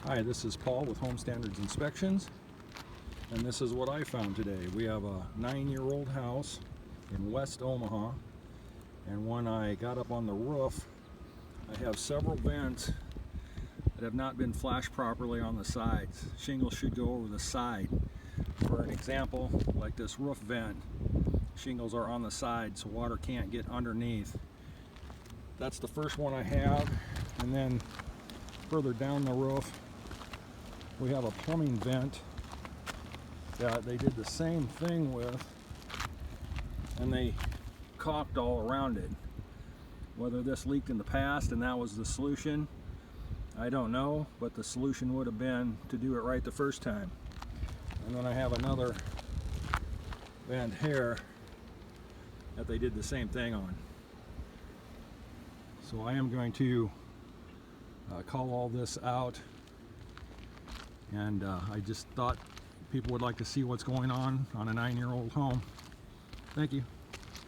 Hi, this is Paul with Home Standards Inspections, and this is what I found today. We have a 9-year-old house in West Omaha, and when I got up on the roof, I have several vents that have not been flashed properly on the sides. Shingles should go over the side. For an example, like this roof vent, shingles are on the side so water can't get underneath. That's the first one I have, and then further down the roof we have a plumbing vent that they did the same thing with, and they caulked all around it. Whether this leaked in the past and that was the solution, I don't know, but the solution would have been to do it right the first time. And then I have another vent here that they did the same thing on. So I am going to call all this out, and I just thought people would like to see what's going on a 9-year-old home. Thank you.